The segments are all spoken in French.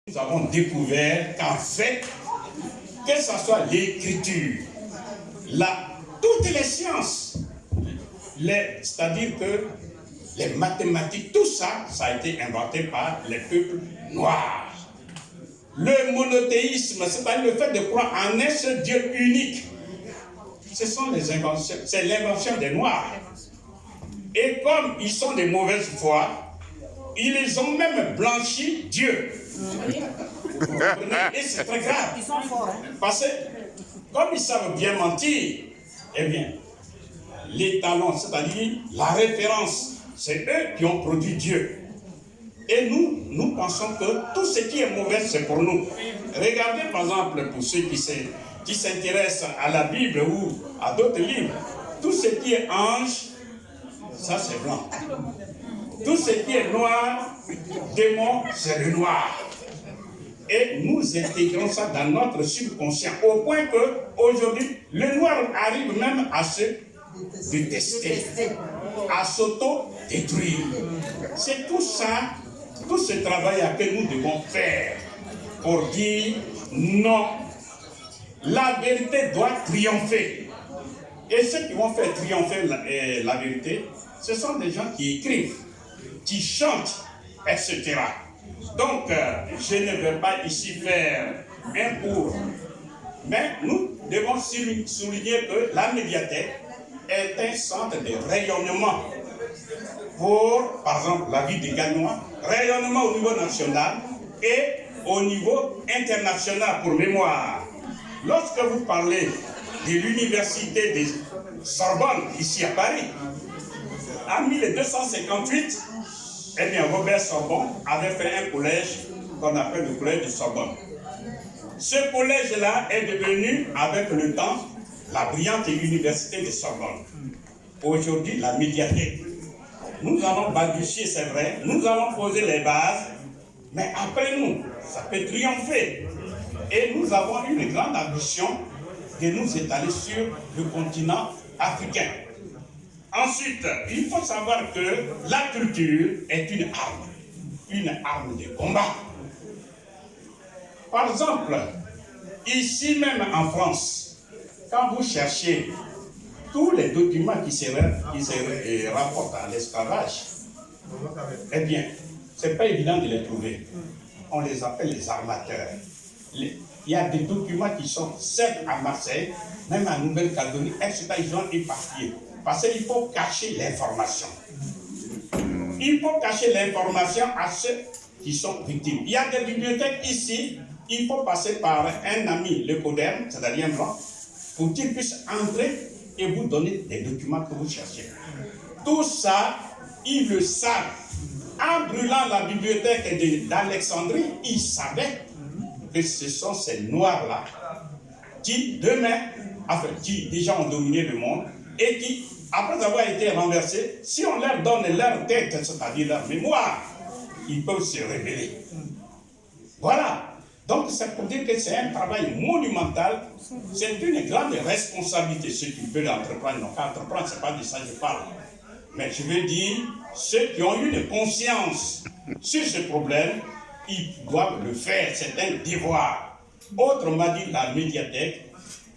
Nous avons découvert qu'en fait, que ce soit l'écriture, toutes les sciences, c'est-à-dire que les mathématiques, tout ça, ça a été inventé par les peuples noirs. Le monothéisme, c'est-à-dire le fait de croire en un seul Dieu unique, ce sont les inventions, c'est l'invention des Noirs. Et comme ils sont de mauvaise foi, ils ont même blanchi Dieu. Et c'est très grave. Ils sont forts. Parce que, comme ils savent bien mentir, eh bien, les talents, c'est-à-dire la référence, c'est eux qui ont produit Dieu. Et nous pensons que tout ce qui est mauvais, c'est pour nous. Regardez par exemple, pour ceux qui s'intéressent à la Bible ou à d'autres livres, tout ce qui est ange, ça c'est blanc. Tout ce qui est noir, démon, c'est le noir. Et nous intégrons ça dans notre subconscient, au point que aujourd'hui, le noir arrive même à se détester, à s'auto-détruire. C'est tout ça, tout ce travail que nous devons faire pour dire non, la vérité doit triompher. Et ceux qui vont faire triompher la vérité, ce sont des gens qui écrivent, qui chantent, etc. Donc, je ne vais pas ici faire un cours, mais nous devons souligner que la médiathèque est un centre de rayonnement pour, par exemple, la vie des Gagnois, rayonnement au niveau national et au niveau international pour mémoire. Lorsque vous parlez de l'université de Sorbonne, ici à Paris, en 1258, eh bien, Robert Sorbonne avait fait un collège qu'on appelle le collège de Sorbonne. Ce collège-là est devenu, avec le temps, la brillante université de Sorbonne. Aujourd'hui, la médiathèque. Nous allons balbutier, c'est vrai, nous allons poser les bases, mais après nous, ça peut triompher. Et nous avons une grande ambition de nous étaler sur le continent africain. Ensuite, il faut savoir que la culture est une arme de combat. Par exemple, ici même en France, quand vous cherchez tous les documents qui se rapportent à l'esclavage, eh bien, ce n'est pas évident de les trouver. On les appelle les armateurs. Il y a des documents qui sont certes à Marseille, même en Nouvelle-Calédonie, etc. Ils ont éparpillé. Parce qu'il faut cacher l'information. Il faut cacher l'information à ceux qui sont victimes. Il y a des bibliothèques ici, il faut passer par un ami, le CODERM, c'est-à-dire un blanc, pour qu'il puisse entrer et vous donner des documents que vous cherchez. Tout ça, ils le savent. En brûlant la bibliothèque d'Alexandrie, ils savaient que ce sont ces Noirs-là qui, demain, enfin, qui déjà ont dominé le monde et qui, après avoir été renversés, si on leur donne leur tête, c'est-à-dire leur mémoire, ils peuvent se révéler. Voilà. Donc, c'est pour dire que c'est un travail monumental, c'est une grande responsabilité. Ceux qui veulent entreprendre, non pas entreprendre, ce n'est pas de ça que je parle. Mais je veux dire, ceux qui ont eu une conscience sur ce problème, ils doivent le faire, c'est un devoir. Autrement dit, la médiathèque,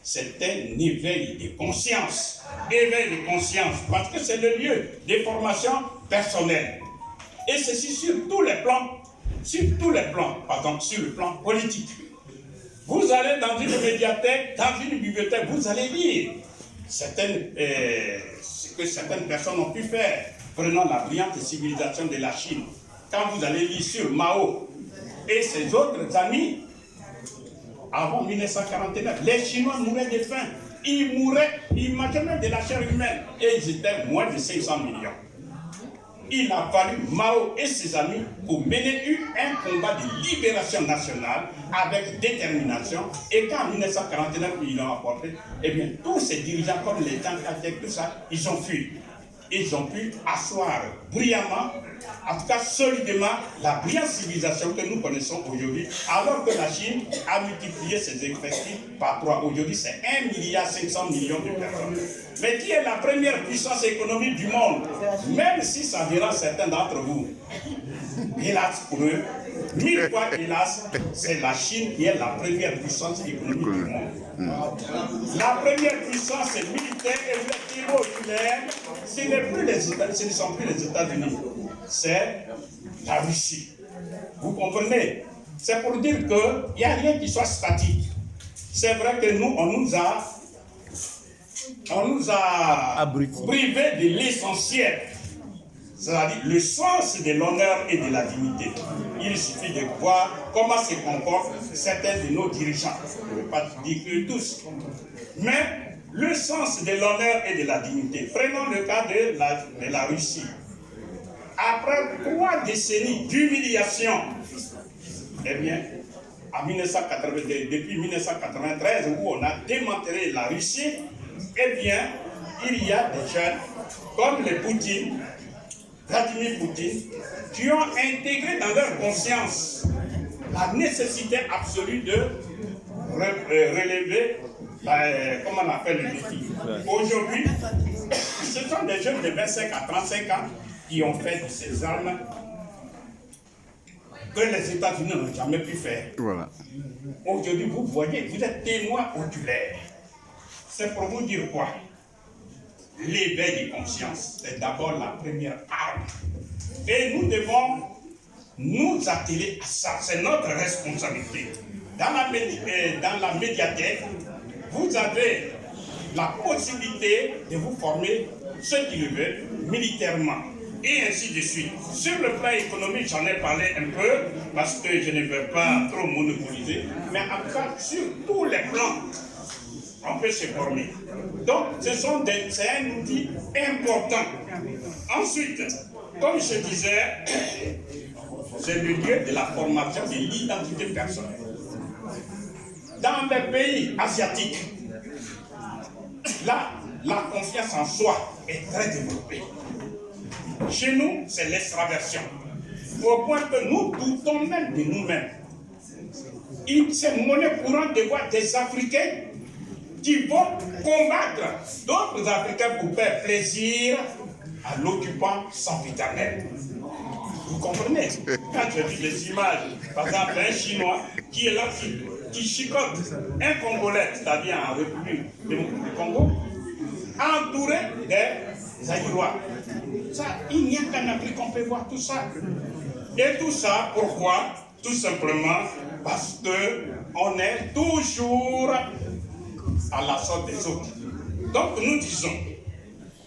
c'est un éveil de conscience. Éveil de conscience, parce que c'est le lieu de formation personnelle. Et ceci sur tous les plans. Sur tous les plans, par exemple sur le plan politique. Vous allez dans une médiathèque, dans une bibliothèque, vous allez lire ce que certaines personnes ont pu faire. Prenons la brillante civilisation de la Chine. Quand vous allez lire sur Mao et ses autres amis, avant 1949, les Chinois mouraient de faim. Ils mangeaient même de la chair humaine. Et ils étaient moins de 500 millions. Il a fallu Mao et ses amis pour mener un combat de libération nationale avec détermination. Et quand en 1949, ils l'ont apporté, eh bien, tous ces dirigeants comme les Chiang Kai-shek, tout ça, ils ont fui. Ils ont pu asseoir brillamment, en tout cas solidement, la brillante civilisation que nous connaissons aujourd'hui, alors que la Chine a multiplié ses effectifs par 3. Aujourd'hui, c'est 1,5 milliard de personnes. Mais qui est la première puissance économique du monde? Même si ça dira certains d'entre vous, hélas pour eux, 1000 fois, hélas, c'est la Chine qui est la première puissance économique du monde. La première puissance militaire et oculaire, ce ne sont plus les États-Unis, c'est la Russie. Vous comprenez? C'est pour dire qu'il n'y a rien qui soit statique. C'est vrai que nous, on nous a privés de l'essentiel, c'est-à-dire le sens de l'honneur et de la dignité. Il suffit de voir comment se comportent certains de nos dirigeants. Je ne vais pas dire que tous. Mais le sens de l'honneur et de la dignité. Prenons le cas de la Russie. Après 3 décennies d'humiliation, eh bien, depuis 1993, où on a démantelé la Russie, eh bien, il y a des jeunes comme Vladimir Poutine, qui ont intégré dans leur conscience la nécessité absolue de relever, comment on appelle le défi. Aujourd'hui, ce sont des jeunes de 25 à 35 ans qui ont fait de ces armes que les États-Unis n'ont jamais pu faire. Voilà. Aujourd'hui, vous voyez, vous êtes témoins oculaires. C'est pour vous dire quoi? L'éveil de conscience, c'est d'abord la première arme. Et nous devons nous atteler à ça. C'est notre responsabilité. Dans la médiathèque, vous avez la possibilité de vous former, ceux qui le veulent, militairement. Et ainsi de suite. Sur le plan économique, j'en ai parlé un peu, parce que je ne veux pas trop monopoliser, mais en tout cas, sur tous les plans, on peut se former. Donc, c'est un outil important. Ensuite, comme je disais, c'est le lieu de la formation de l'identité personnelle. Dans les pays asiatiques, là, la confiance en soi est très développée. Chez nous, c'est l'extraversion. Au point que nous doutons même de nous-mêmes. C'est monnaie courante de voir des Africains qui vont combattre d'autres Africains pour faire plaisir à l'occupant sempiternel. Vous comprenez? Quand je vis des images, par exemple, un Chinois qui est là, qui chicote un Congolais, c'est-à-dire en République du Congo, entouré des Aïrois. Ça, il n'y a qu'en Afrique qu'on peut voir tout ça. Et tout ça, pourquoi? Tout simplement parce qu'on est toujours à la sorte des autres. Donc nous disons,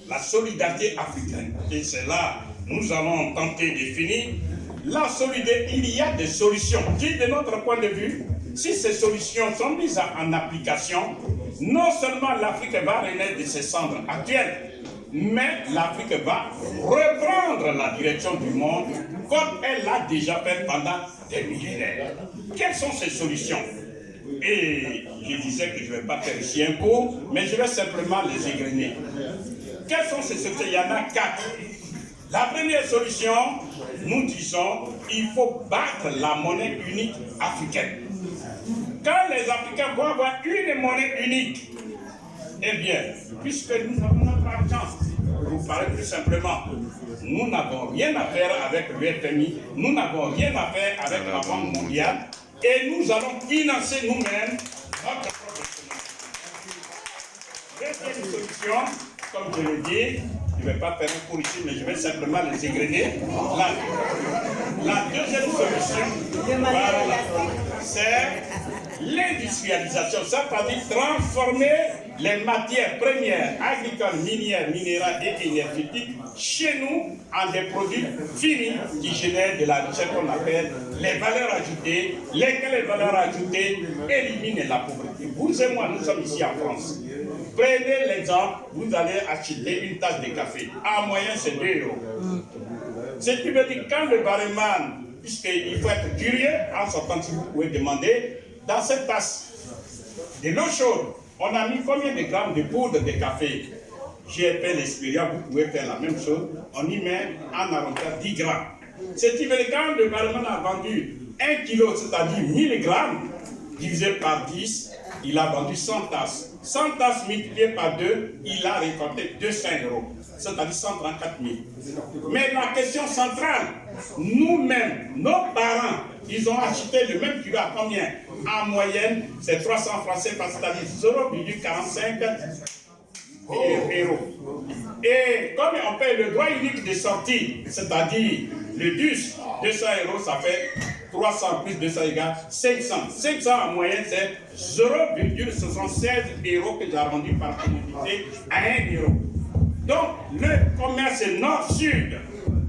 la solidarité africaine, et c'est là nous allons tenter de finir, la solidarité, il y a des solutions qui, de notre point de vue, si ces solutions sont mises en application, non seulement l'Afrique va renaître de ses cendres actuelles, mais l'Afrique va reprendre la direction du monde comme elle l'a déjà fait pendant des millénaires. Quelles sont ces solutions? Et je disais que je ne vais pas faire ici un cours, mais je vais simplement les égrener. Quelles sont ces solutions? Il y en a 4. La première solution, nous disons, il faut battre la monnaie unique africaine. Quand les Africains vont avoir une monnaie unique, eh bien, puisque nous avons notre argent, vous parlez plus simplement, nous n'avons rien à faire avec le FMI, nous n'avons rien à faire avec la Banque mondiale, et nous allons financer nous-mêmes notre propre financement. Deuxième solution, comme je l'ai dit, je ne vais pas faire un cours ici, mais je vais simplement les égrener. La deuxième solution, c'est l'industrialisation. Ça veut dire transformer les matières premières, agricoles, minières, minérales et énergétiques, chez nous, en des produits finis qui génèrent de la richesse qu'on appelle les valeurs ajoutées, lesquelles les valeurs ajoutées éliminent la pauvreté. Vous et moi, nous sommes ici en France. Prenez l'exemple, vous allez acheter une tasse de café. En moyenne, c'est 2 €. Ce qui veut dire quand le barman, puisqu'il faut être curieux, en sortant, si vous pouvez demander, dans cette tasse de l'eau chaude, on a mis combien de grammes de poudre de café? J'ai fait l'expérience, vous pouvez faire la même chose. On y met en arrondissant 10 grammes. Ce qui veut dire quand le barman a vendu 1 kilo, c'est-à-dire 1000 grammes, divisé par 10, il a vendu 100 tasses. 100 tasses multipliées par 2, il a récolté 200 €, c'est-à-dire 134 000. Mais la question centrale, nous-mêmes, nos parents, ils ont acheté le même kilo à combien? En moyenne, c'est 300 francs CFA, c'est-à-dire 0,45 €. Et comme on paye le droit unique de sortie, c'est-à-dire le DUS, 200 €, ça fait 300 plus 200 égale 500. 500 en moyenne, c'est 0,76 € que j'ai arrondi par commodité à 1 €. Donc, le commerce est nord-sud.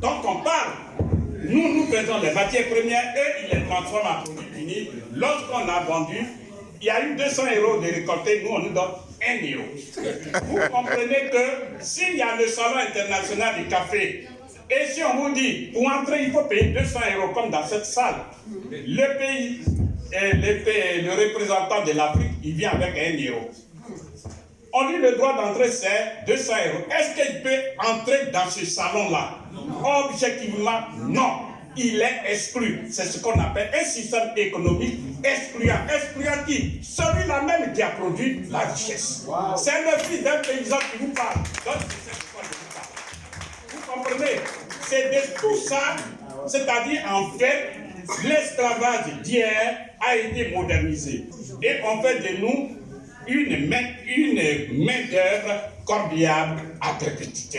Donc, on parle. Nous faisons les matières premières, eux, ils les transforment en produits finis. Lorsqu'on a vendu, il y a eu 200 € de récoltés, nous, on nous donne 1 €. Vous comprenez que s'il y a le salon international du café, et si on vous dit, pour entrer, il faut payer 200 € comme dans cette salle, le représentant de l'Afrique, il vient avec 1 €. On dit le droit d'entrée, c'est 200 €. Est-ce qu'il peut entrer dans ce salon-là? Objectivement, non. Il est exclu. C'est ce qu'on appelle un système économique excluant. Excluant qui? Celui-là même qui a produit la richesse. Wow. C'est le fils d'un paysan qui vous parle. Donc, c'est ce qu'on vous parle. Vous comprenez? C'est de tout ça, c'est-à-dire en fait, l'esclavage d'hier a été modernisé. Et on fait de nous une main-d'œuvre cordiale à perpétuité.